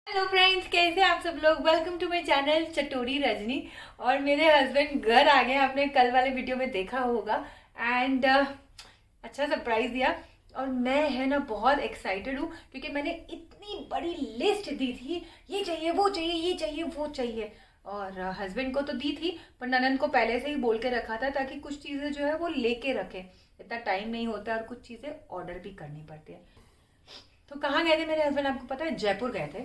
Hello friends, कैसे आप सब लोग। Welcome to my channel Chatori Rajni. और मेरे हस्बैंड घर आ गए, आपने कल वाले वीडियो में देखा होगा। एंड अच्छा सरप्राइज दिया। और मैं है ना बहुत एक्साइटेड हूँ क्योंकि मैंने इतनी बड़ी लिस्ट दी थी, ये चाहिए वो चाहिए ये चाहिए वो चाहिए। और हस्बैंड को तो दी थी, पर ननन को पहले से ही बोल के रखा था ताकि कुछ चीज़ें जो है वो लेके रखे। इतना टाइम नहीं होता और कुछ चीज़ें ऑर्डर भी करनी पड़ती है। तो कहाँ गए थे मेरे हस्बैंड, आपको पता है? जयपुर गए थे।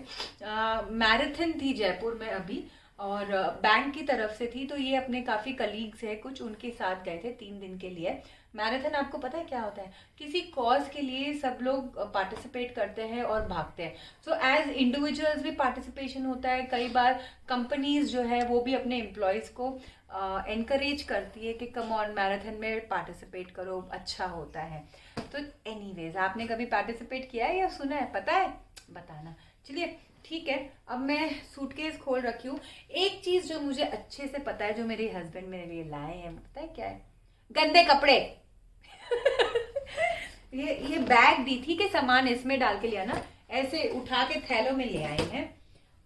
मैराथन थी जयपुर में अभी, और बैंक की तरफ से थी। तो ये अपने काफ़ी कलीग्स हैं कुछ, उनके साथ गए थे 3 दिन के लिए। मैराथन आपको पता है क्या होता है? किसी कॉज के लिए सब लोग पार्टिसिपेट करते हैं और भागते हैं। सो एज इंडिविजुअल्स भी पार्टिसिपेशन होता है। कई बार कंपनीज जो है वो भी अपने एम्प्लॉयज़ को एनकरेज करती है कि कम ऑन मैराथन में पार्टिसिपेट करो, अच्छा होता है। तो एनीवेज, आपने कभी पार्टिसिपेट किया है या सुना है, पता है? बताना। चलिए ठीक है, अब मैं सूटकेस खोल रखी हूँ। एक चीज जो मुझे अच्छे से पता है, जो मेरे हस्बैंड मेरे लिए लाए हैं, पता है क्या है? गंदे कपड़े। ये बैग दी थी कि सामान इसमें डाल के लिया ना, ऐसे उठा के थैलों में ले आए हैं।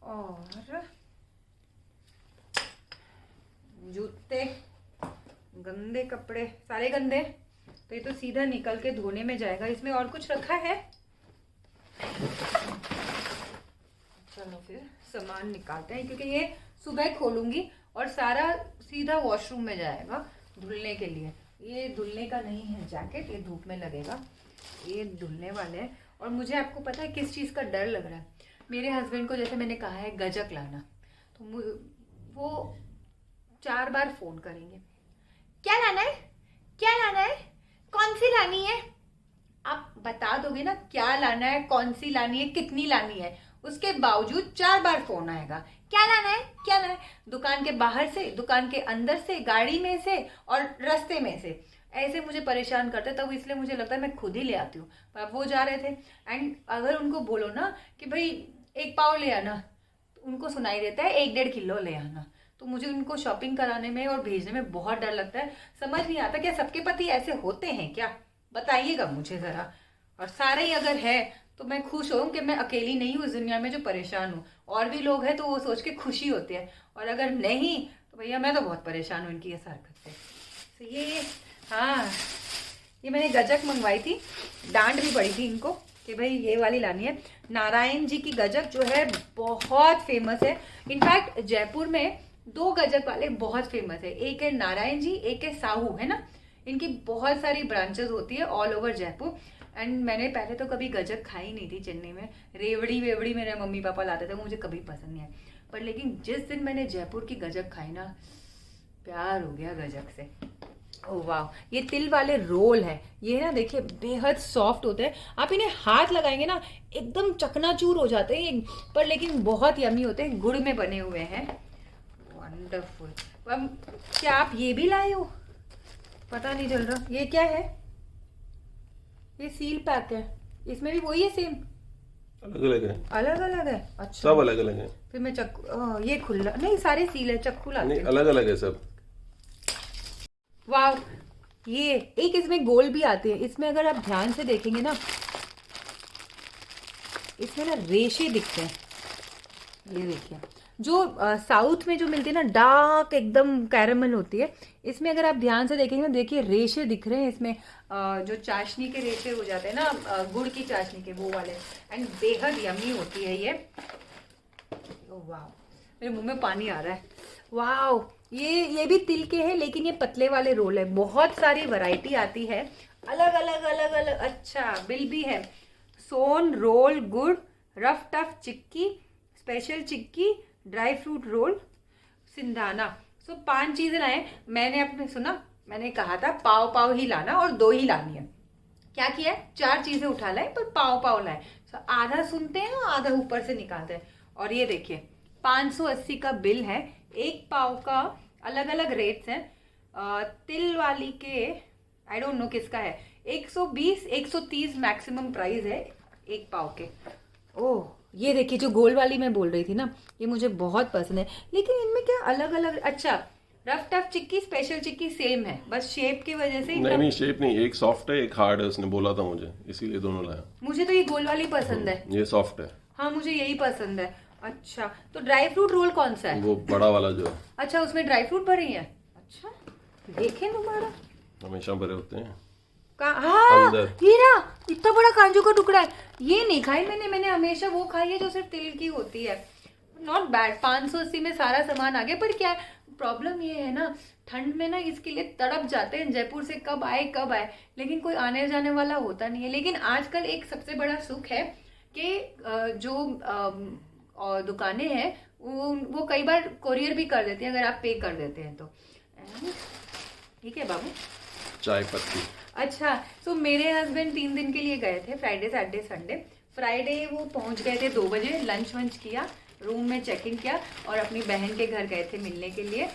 और जूते, गंदे कपड़े, सारे गंदे। तो ये तो सीधा निकल के धोने में जाएगा। इसमें और कुछ रखा है? चलो फिर सामान निकालते हैं, क्योंकि ये सुबह खोलूंगी और सारा सीधा वॉशरूम में जाएगा धुलने के लिए। ये धुलने का नहीं है जैकेट, ये धूप में लगेगा। ये धुलने वाले हैं। और मुझे, आपको पता है किस चीज़ का डर लग रहा है? मेरे हस्बैंड को, जैसे मैंने कहा है गजक लाना, तो वो 4 बार फोन करेंगे, क्या लाना है, क्या लाना है, कौन सी लानी है। आप बता दोगे ना क्या लाना है, कौन सी लानी है, कितनी लानी है, उसके बावजूद 4 बार फोन आएगा, क्या लाना है, क्या लाना है। दुकान के बाहर से, दुकान के अंदर से, गाड़ी में से और रास्ते में से, ऐसे मुझे परेशान करते। तब इसलिए मुझे लगता है मैं खुद ही ले आती हूँ। पर वो जा रहे थे, एंड अगर उनको बोलो ना कि भाई 1 पाव ले आना, तो उनको सुनाई देता है 1-1.5 किलो ले आना। तो मुझे उनको शॉपिंग कराने में और भेजने में बहुत डर लगता है। समझ नहीं आता क्या सबके पति ऐसे होते हैं क्या? बताइएगा मुझे ज़रा। और सारे ही अगर है तो मैं खुश हूँ कि मैं अकेली नहीं हूँ इस दुनिया में जो परेशान हूँ। और भी लोग हैं तो वो सोच के खुशी होती है, और अगर नहीं तो भैया मैं तो बहुत परेशान हूँ इनकी इस हरकत से। तो ये, हाँ, ये मैंने गजक मंगवाई थी। डांट भी पड़ी थी इनको कि भाई ये वाली लानी है। नारायण जी की गजक जो है बहुत फेमस है। इनफैक्ट जयपुर में 2 गजक वाले बहुत फेमस है, एक है नारायण जी, एक है साहू, है ना। इनकी बहुत सारी ब्रांचेस होती है ऑल ओवर जयपुर। एंड मैंने पहले तो कभी गजक खाई नहीं थी चेन्नई में। रेवड़ी वेवड़ी मेरे मम्मी पापा लाते थे, मुझे कभी पसंद नहीं है। पर लेकिन जिस दिन मैंने जयपुर की गजक खाई ना, प्यार हो गया गजक से। ओह वाह, ये तिल वाले रोल है। ये ना देखिए बेहद सॉफ्ट होते हैं। आप इन्हें हाथ लगाएंगे ना एकदम चकनाचूर हो जाते हैं, पर लेकिन बहुत यमी होते हैं। गुड़ में बने हुए हैं, वंडरफुल। अब क्या आप ये भी लाए हो? पता नहीं चल रहा ये क्या है। ये सील पैक है, इसमें भी वही है सेम? अलग अलग है, अलग अलग है, अच्छा सब अलग अलग है। फिर मैं चक्कू, ये खुला नहीं, सारे सील है, चक्कू लाते नहीं, हैं। अलग अलग है सब। वाह, ये एक इसमें गोल भी आते हैं। इसमें अगर आप ध्यान से देखेंगे ना, इसमें ना रेशे दिखते हैं। ये देखिए, जो साउथ में जो मिलती है ना डार्क एकदम कैरेमल होती है, इसमें अगर आप ध्यान से देखेंगे ना, देखिए रेशे दिख रहे हैं इसमें। जो चाशनी के रेशे हो जाते हैं ना, गुड़ की चाशनी के, वो वाले। एंड बेहद यमी होती है ये। वाह, मेरे मुंह में पानी आ रहा है। वाह, ये भी तिल के हैं, लेकिन ये पतले वाले रोल है। बहुत सारी वैरायटी आती है, अलग अलग अलग अलग। अच्छा, बिल भी है। सोन रोल, गुड़, रफ टफ चिक्की, स्पेशल चिक्की, ड्राई फ्रूट रोल, सिंधाना। सो 5 चीजें लाए। मैंने अपने सुना, मैंने कहा था पाव पाव ही लाना और 2 ही लानी है। क्या किया है, 4 चीजें उठा लाए, पर पाव पाव लाए। सो आधा सुनते हैं और आधा ऊपर से निकालते हैं। और ये देखिए 580 का बिल है। 1 पाव का अलग अलग रेट्स हैं। तिल वाली के आई डोंट नो किसका है, 120 130 मैक्सिमम प्राइस है 1 पाव के। ओह, ये देखिए जो गोल वाली मैं बोल रही थी ना, ये मुझे बहुत पसंद है। लेकिन इनमें क्या अलग अलग, अच्छा रफ टफ चिक्की स्पेशल चिक्की सेम है, बस शेप की वजह से। नहीं नहीं, शेप नहीं, एक सॉफ्ट है एक हार्ड है, उसने बोला था मुझे, इसीलिए दोनों लाया। मुझे तो ये गोल वाली पसंद है। ये सॉफ्ट है। हाँ, मुझे यही पसंद है। अच्छा, तो ड्राई फ्रूट रोल कौन सा है? वो बड़ा वाला जो है, अच्छा, उसमें ड्राई फ्रूट भरे हैं। अच्छा, देखें तुम्हारा हमेशा भरे होते हैं हाँ, अंदर। ये रहा, इतना बड़ा काजू का टुकड़ा है। ये नहीं खाई मैंने हमेशा वो खाई है जो सिर्फ तिल की होती है। नॉट बैड, 580 में सारा सामान आ गया। पर क्या है, प्रॉब्लम ये है ना, ठंड में ना इसके लिए तड़प जाते हैं जयपुर से, कब आए, लेकिन कोई आने जाने वाला होता नहीं है। लेकिन आजकल एक सबसे बड़ा सुख है कि जो दुकानें हैं वो कई बार कोरियर भी कर देते हैं अगर आप पे कर देते हैं तो। ठीक है बाबू, चाय पत्ती। अच्छा, तो मेरे हस्बैंड 3 दिन के लिए गए थे, फ्राइडे सैटरडे संडे। फ्राइडे वो पहुंच गए थे 2 बजे, लंच वंच किया, रूम में चेक इन किया और अपनी बहन के घर गए थे मिलने के लिए।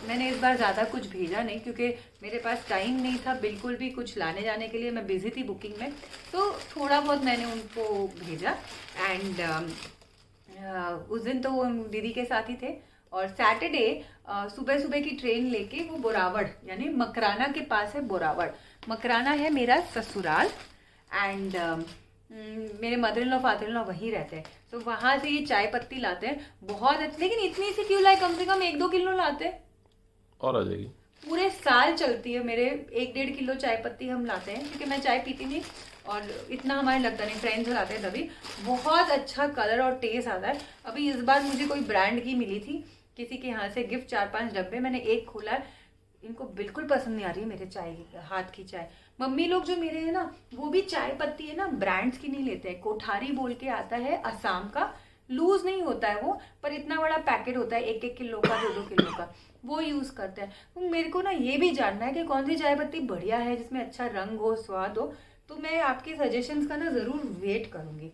मैंने इस बार ज़्यादा कुछ भेजा नहीं क्योंकि मेरे पास टाइम नहीं था बिल्कुल भी कुछ लाने जाने के लिए, मैं बिजी थी बुकिंग में, तो थोड़ा बहुत मैंने उनको भेजा। एंड उस दिन तो वो दीदी के साथ ही थे। और सैटरडे सुबह सुबह की ट्रेन लेके वो बोरावड़ यानी मकराना के पास है बोरावड़, मकराना है मेरा ससुराल। एंड मेरे mother in law father in law वहीं रहते हैं, तो वहाँ से ये चाय पत्ती लाते हैं, बहुत अच्छी। लेकिन इतनी सी क्यों लाए, कम से कम 1-2 किलो लाते, और आ जाएगी, पूरे साल चलती है। मेरे 1-1.5 किलो चाय पत्ती हम लाते हैं क्योंकि मैं चाय पीती नहीं और इतना हमारे लगता नहीं, फ्रेंड्स लाते हैं तभी। बहुत अच्छा कलर और टेस्ट आता है। अभी इस बार मुझे कोई ब्रांड की मिली थी किसी के यहाँ से गिफ्ट, 4-5 डब्बे, मैंने एक खोला है। इनको बिल्कुल पसंद नहीं आ रही है मेरे चाय हाथ की चाय। मम्मी लोग जो मेरे हैं ना, वो भी चाय पत्ती है ना ब्रांड्स की नहीं लेते हैं। कोठारी बोल के आता है असम का, लूज नहीं होता है वो, पर इतना बड़ा पैकेट होता है 1-1 किलो का, 2-2 किलो का, वो यूज करते हैं। तो मेरे को ना ये भी जानना है कि कौन सी चाय पत्ती बढ़िया है जिसमें अच्छा रंग हो, स्वाद हो। तो मैं आपके सजेशंस का ना जरूर वेट करूंगी।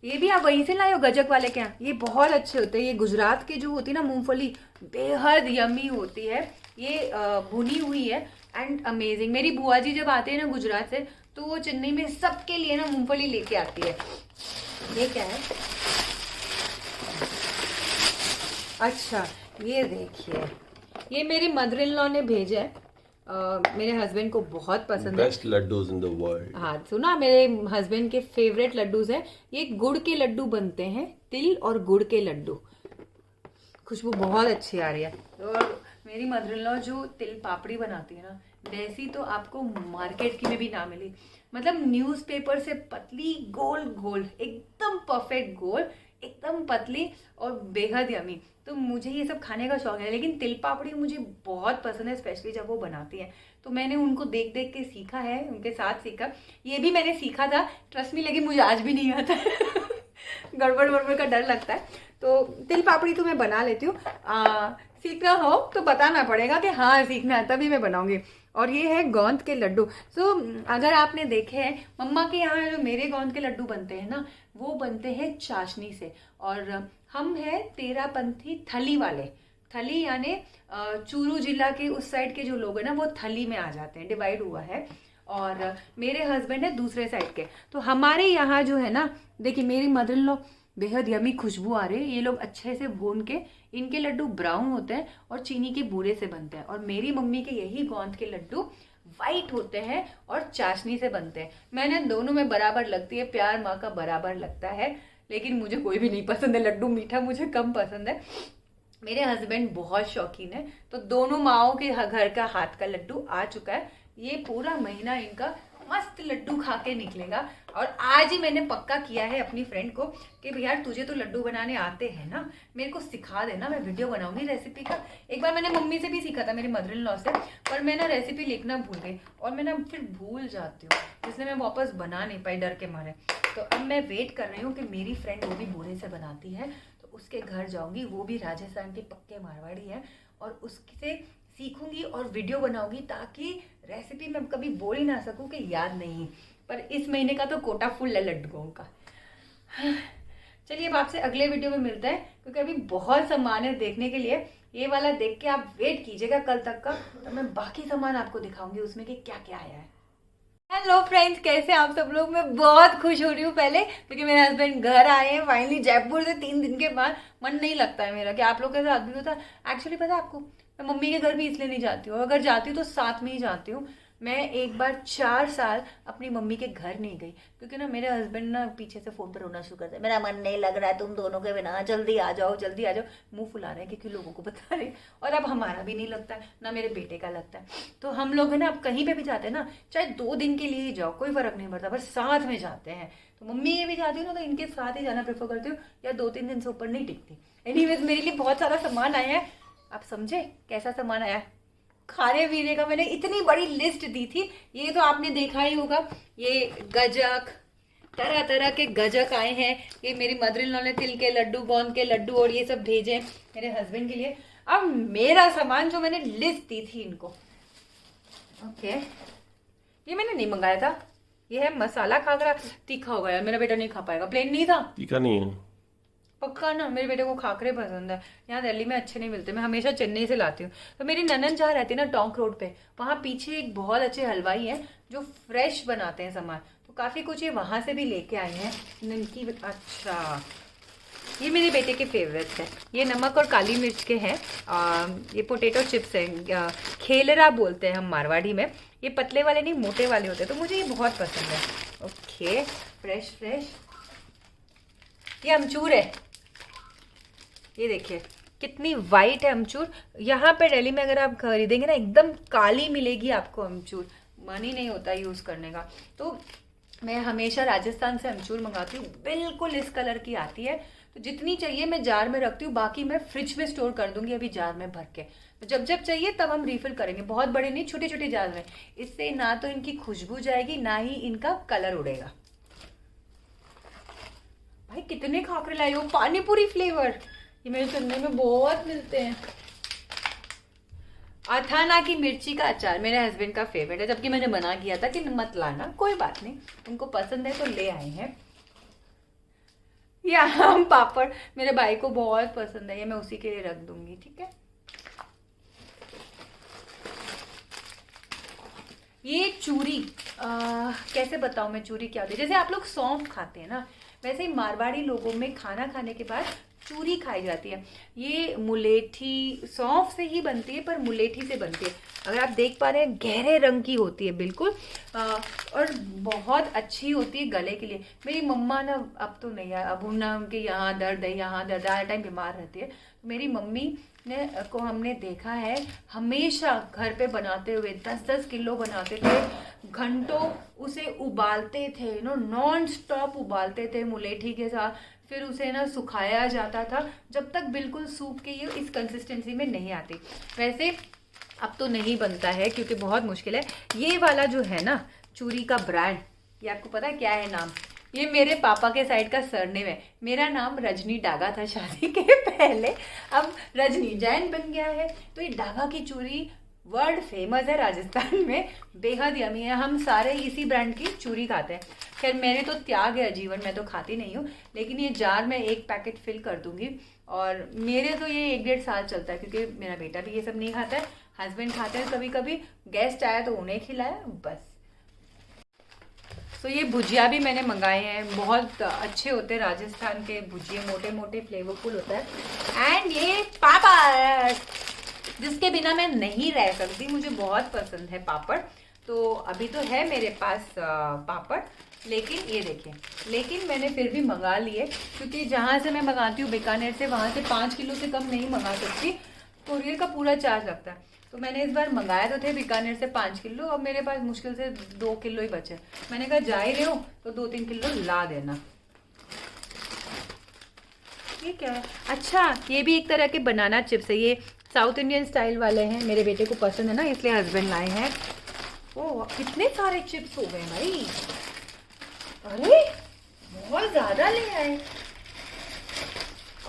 ये भी आप वहीं से लाए हो गजक वाले के यहाँ? ये बहुत अच्छे होते हैं। ये गुजरात के जो होती है ना मूंगफली, बेहद यमी होती है। ये भुनी हुई है एंड अमेजिंग। मेरी बुआ जी जब आते हैं ना गुजरात से, तो वो चेन्नई में सबके लिए ना मूंगफली लेके आती है। ये क्या है? अच्छा, ये देखिए, ये मेरी मदर इन लॉ ने भेजा है। मेरे हस्बैंड को बहुत पसंद है। Best laddoos in the world. हाँ सुना, मेरे हस्बैंड के फेवरेट लड्डूज हैं। ये गुड़ के लड्डू बनते हैं, तिल और गुड़ के लड्डू। खुशबू बहुत अच्छी आ रही है। और मेरी मदर इन लॉ जो तिल पापड़ी बनाती है ना, वैसी तो आपको मार्केट की में भी ना मिली। मतलब न्यूज़पेपर से पतली, गोल गोल, एकदम परफेक्ट गोल, एकदम पतली और बेहद यमी। तो मुझे ये सब खाने का शौक है, लेकिन तिल पापड़ी मुझे बहुत पसंद है, स्पेशली जब वो बनाती है। तो मैंने उनको देख देख के सीखा है, उनके साथ सीखा। ये भी मैंने सीखा था, ट्रस्ट मी, लेकिन मुझे आज भी नहीं आता है। गड़बड़ वड़बड़ का डर लगता है। तो तिल पापड़ी तो मैं बना लेती हूँ। सीखना हो तो बताना पड़ेगा कि हाँ सीखना है, तभी मैं बनाऊंगी। और ये है गोंद के लड्डू। सो अगर आपने देखे हैं मम्मा के यहाँ जो मेरे गोंद के लड्डू बनते हैं ना, वो बनते हैं चाशनी से। और हम हैं तेरापंथी थली वाले। थली यानी चूरू जिला के उस साइड के जो लोग हैं ना, वो थली में आ जाते हैं, डिवाइड हुआ है। और मेरे हस्बैंड है दूसरे साइड के। तो हमारे यहाँ जो है ना, देखिए मेरी मदर इन लॉ, बेहद यमी खुशबू आ रही है। ये लोग अच्छे से भून के, इनके लड्डू ब्राउन होते हैं और चीनी के बूरे से बनते हैं। और मेरी मम्मी के यही गोंद के लड्डू वाइट होते हैं और चाशनी से बनते हैं। मैंने दोनों में बराबर लगती है, प्यार माँ का बराबर लगता है। लेकिन मुझे कोई भी नहीं पसंद है लड्डू, मीठा मुझे कम पसंद है। मेरे हस्बैंड बहुत शौकीन है, तो दोनों माओं के घर का हाथ का लड्डू आ चुका है। ये पूरा महीना इनका मस्त लड्डू खा के निकलेगा। और आज ही मैंने पक्का किया है अपनी फ्रेंड को कि भैया तुझे तो लड्डू बनाने आते हैं ना, मेरे को सिखा देना, मैं वीडियो बनाऊंगी रेसिपी का। एक बार मैंने मम्मी से भी सीखा था, मेरी मदर इन लॉ से, पर मैं ना रेसिपी लिखना भूल गई और मैं ना फिर भूल जाती हूँ, इसलिए मैं वापस बना नहीं पाई डर के मारे। तो अब मैं वेट कर रही हूँ कि मेरी फ्रेंड वो भी बूढ़े से बनाती है, तो उसके घर जाऊँगी। वो भी राजस्थान के पक्के मारवाड़ी है, और उससे सीखूंगी और वीडियो बनाऊंगी, ताकि रेसिपी मैं कभी बोल ही ना सकूं कि याद नहीं। पर इस महीने का तो कोटा फुल है लड्डुओं का। चलिए अब आपसे अगले वीडियो में मिलते हैं, क्योंकि अभी बहुत सामान है देखने के लिए। ये वाला देख के आप वेट कीजिएगा कल तक का, तो मैं बाकी सामान आपको दिखाऊंगी उसमें कि क्या क्या आया है। हेलो फ्रेंड्स, कैसे आप सब लोग? मैं बहुत खुश हो रही हूँ पहले, क्योंकि मेरे हस्बैंड घर आए हैं फाइनली जयपुर से 3 दिन के बाद। मन नहीं लगता है मेरा कि आप लोग के साथ भी होता। एक्चुअली पता है आपको, मैं मम्मी के घर भी इसलिए नहीं जाती हूँ, अगर जाती हूँ तो साथ में ही जाती हूँ। मैं एक बार 4 साल अपनी मम्मी के घर नहीं गई क्योंकि ना मेरे हस्बैंड ना पीछे से फ़ोन पर रोना शुरू करते हैं, मेरा मन नहीं लग रहा है तुम दोनों के बिना, जल्दी आ जाओ जल्दी आ जाओ। मुंह फुला रहे हैं क्योंकि लोगों को बता रहे हैं। और अब हमारा भी नहीं लगता है, ना मेरे बेटे का लगता है। तो हम लोग है ना, अब कहीं पे भी जाते हैं ना, चाहे 2 दिन के लिए ही जाओ, कोई फ़र्क नहीं पड़ता, पर साथ में जाते हैं। तो मम्मी ये भी जाती हूँ ना, तो इनके साथ ही जाना प्रेफर करती हूँ, या 2-3 दिन से ऊपर नहीं टिकती। एनीवेज, मेरे लिए बहुत सारा सामान आया है। आप समझे कैसा सामान आया है? खाने पीने का मैंने इतनी बड़ी लिस्ट दी थी, ये तो आपने देखा ही होगा। ये गजक, तरह तरह के गजक आए हैं। ये मेरी मदर इन लॉ ने तिल के लड्डू, गोंद के लड्डू और ये सब भेजे मेरे हस्बैंड के लिए। अब मेरा सामान जो मैंने लिस्ट दी थी इनको, ओके, ये मैंने नहीं मंगाया था। ये है मसाला खाकरा, तीखा हो गया, मेरा बेटा नहीं खा पाएगा, प्लेन नहीं था। तीखा नहीं है पक्का ना, मेरे बेटे को खाकरे पसंद है। यहाँ दिल्ली में अच्छे नहीं मिलते, मैं हमेशा चेन्नई से लाती हूँ। तो मेरी ननन जहाँ रहती है ना, टोंक रोड पे, वहाँ पीछे एक बहुत अच्छे हलवाई हैं जो फ्रेश बनाते हैं सामान। तो काफ़ी कुछ ये वहाँ से भी लेके आए हैं। ननकी, अच्छा, ये मेरे बेटे के फेवरेट्स हैं। ये नमक और काली मिर्च के हैं। ये पोटैटो चिप्स हैं, खेलरा बोलते हैं हम मारवाड़ी में। ये पतले वाले नहीं, मोटे वाले होते हैं, तो मुझे ये बहुत पसंद है। Okay, fresh fresh. ये अमचूर है, ये देखिए कितनी वाइट है अमचूर। यहाँ पे दिल्ली में अगर आप खरीदेंगे ना, एकदम काली मिलेगी आपको अमचूर, मन ही नहीं होता यूज़ करने का। तो मैं हमेशा राजस्थान से अमचूर मंगाती हूँ, बिल्कुल इस कलर की आती है। तो जितनी चाहिए मैं जार में रखती हूँ, बाकी मैं फ्रिज में स्टोर कर दूंगी अभी जार में भर के। तो जब जब चाहिए तब हम रिफिल करेंगे, बहुत बड़े नहीं, छोटे छोटे जार में। इससे ना तो इनकी खुशबू जाएगी, ना ही इनका कलर उड़ेगा। भाई कितने खाकरे लाए हो, पानी पूरी फ्लेवर, ये मेरे चन्नई में बहुत मिलते हैं। अथाना की मिर्ची का अचार मेरे हस्बैंड का फेवरेट है, जबकि मैंने मना किया था कि मत लाना, कोई बात नहीं, उनको पसंद है तो ले आए हैं। ये आम पापड़ मेरे भाई को बहुत पसंद है, ये मैं उसी के लिए रख दूंगी, ठीक है। ये चूरी, कैसे बताऊं मैं चूरी क्या होती है। जैसे आप लोग सौंफ खाते हैं ना, वैसे ही मारवाड़ी लोगों में खाना खाने के बाद चूरी खाई जाती है। ये मुलेठी, सौंफ से ही बनती है, पर मुलेठी से बनती है। अगर आप देख पा रहे हैं, गहरे रंग की होती है बिल्कुल, और बहुत अच्छी होती है गले के लिए। मेरी मम्मा ना, अब तो नहीं है, अब ना उनके यहाँ दर्द है, यहाँ दर्द है, हर टाइम बीमार रहती है। मेरी मम्मी ने को हमने देखा है हमेशा घर पे बनाते हुए, 10-10 किलो बनाते थे, घंटों उसे उबालते थे, नॉन स्टॉप उबालते थे मुलेठी के साथ। फिर उसे ना सुखाया जाता था जब तक बिल्कुल सूख के ये इस कंसिस्टेंसी में नहीं आती। वैसे अब तो नहीं बनता है क्योंकि बहुत मुश्किल है। ये वाला जो है ना चूरी का ब्रांड, ये आपको पता है क्या है नाम? ये मेरे पापा के साइड का सरनेम है। मेरा नाम रजनी डागा था शादी के पहले, अब रजनी जैन बन गया है। तो ये डागा की चूरी वर्ल्ड फेमस है राजस्थान में, बेहद यमी है। हम सारे इसी ब्रांड की चूरी खाते हैं। खैर मैंने तो त्याग है जीवन, मैं तो खाती नहीं हूँ, लेकिन ये जार में 1 पैकेट फिल कर दूंगी। और मेरे तो ये 1-1.5 साल चलता है क्योंकि मेरा बेटा भी ये सब नहीं खाता है, हस्बैंड खाते हैं कभी कभी, गेस्ट आया तो उन्हें खिलाया बस। तो ये भुजिया भी मैंने मंगाए हैं, बहुत अच्छे होते हैं राजस्थान के भुजिए, मोटे मोटे फ्लेवरफुल होता है। एंड ये पापड़, जिसके बिना मैं नहीं रह सकती, मुझे बहुत पसंद है पापड़। तो अभी तो है मेरे पास पापड़, लेकिन ये देखिए, लेकिन मैंने फिर भी मंगा लिए क्योंकि जहाँ से मैं मंगाती हूँ बीकानेर से, वहाँ से 5 किलो से कम नहीं मंगा सकती, कोरियर का पूरा चार्ज लगता है। तो मैंने इस बार मंगाया तो थे बीकानेर से 5 किलो, अब मेरे पास मुश्किल से 2 किलो ही बचे। मैंने कहा जा ही रहे हो तो 2-3 किलो ला देना। ये क्या है? अच्छा, ये भी एक तरह के बनाना चिप्स है, ये साउथ इंडियन स्टाइल वाले हैं, मेरे बेटे को पसंद है ना, इसलिए हस्बैंड लाए हैं। ओह कितने सारे चिप्स हो गए भाई, अरे बहुत ज़्यादा ले आए।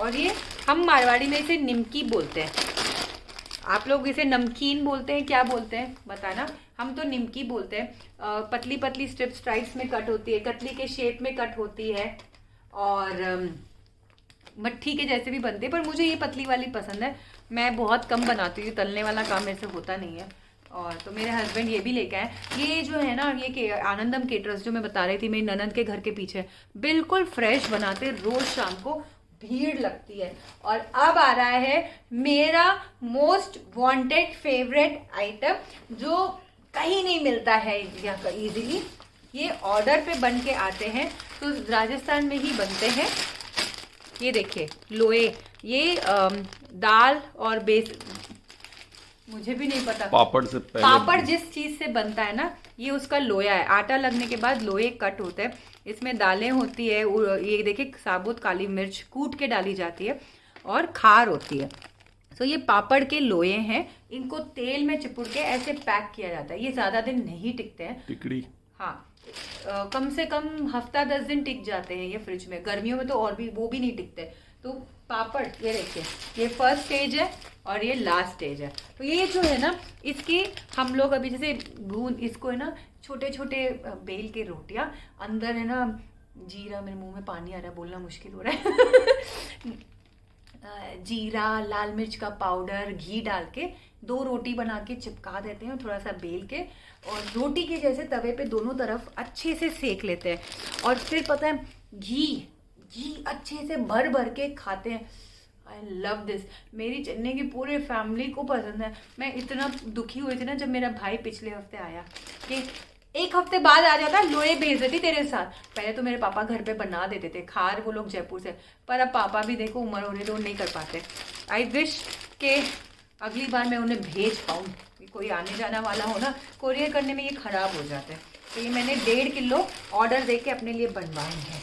और ये हम मारवाड़ी में इसे निमकी बोलते हैं, आप लोग इसे नमकीन बोलते हैं, क्या बोलते हैं बताना। हम तो निमकी बोलते हैं। पतली पतली स्ट्राइप्स में कट होती है, कतली के शेप में कट होती है, और मट्ठी के जैसे भी बनते हैं, पर मुझे ये पतली वाली पसंद है। मैं बहुत कम बनाती हूँ, तलने वाला काम ऐसे होता नहीं है। और तो मेरे हस्बैंड ये भी लेके आए। ये जो है ना, ये आनंदम केटरर्स जो मैं बता रही थी, मेरी ननद के घर के पीछे, बिल्कुल फ्रेश बनाते, रोज शाम को भीड़ लगती है। और अब आ रहा है मेरा मोस्ट वांटेड फेवरेट आइटम, जो कहीं नहीं मिलता है यहाँ का इजीली। ये ऑर्डर पे बन के आते हैं, तो राजस्थान में ही बनते हैं। ये देखिए लोए, ये दाल और मुझे भी नहीं पता, पापड़ से पहले पापड़ जिस चीज से बनता है ना, ये उसका लोया है। आटा लगने के बाद लोए कट होते हैं, इसमें दालें होती है, ये देखिए साबुत काली मिर्च कूट के डाली जाती है और खार होती है। तो ये पापड़ के लोए हैं, इनको तेल में चिपुड़ के ऐसे पैक किया जाता है। ये ज्यादा दिन नहीं टिकते हैं। टिकड़ी, हाँ, कम से कम हफ्ता 10 दिन टिक जाते हैं ये फ्रिज में। गर्मियों में तो और भी वो भी नहीं टिकते। तो पापड़ ये देखिए, ये फर्स्ट स्टेज है और ये लास्ट स्टेज है। तो ये जो है ना, इसकी हम लोग अभी जैसे गूंद इसको है ना, छोटे छोटे बेल के रोटियां, अंदर है ना जीरा, मेरे मुंह में पानी आ रहा है, बोलना मुश्किल हो रहा है जीरा, लाल मिर्च का पाउडर, घी डाल के 2 रोटी बना के चिपका देते हैं, थोड़ा सा बेल के, और रोटी के जैसे तवे पे दोनों तरफ अच्छे से सेक लेते हैं। और फिर पता है घी अच्छे से भर भर के खाते हैं। I love this. मेरी चन्ने की पूरे फैमिली को पसंद है। मैं इतना दुखी हुई थी ना जब मेरा भाई पिछले हफ्ते आया कि 1 हफ्ते बाद आ जाता, लोए भेज देती तेरे साथ। पहले तो मेरे पापा घर पे बना देते थे, खार वो लोग जयपुर से, पर अब पापा भी देखो उम्र हो रही तो नहीं कर पाते। आई विश के अगली बार मैं उन्हें भेज पाऊँ। कोई आने जाना वाला हो ना, कोरियर करने में ये खराब हो जाता है। तो ये मैंने 1.5 किलो ऑर्डर दे के अपने लिए बनवाए हैं।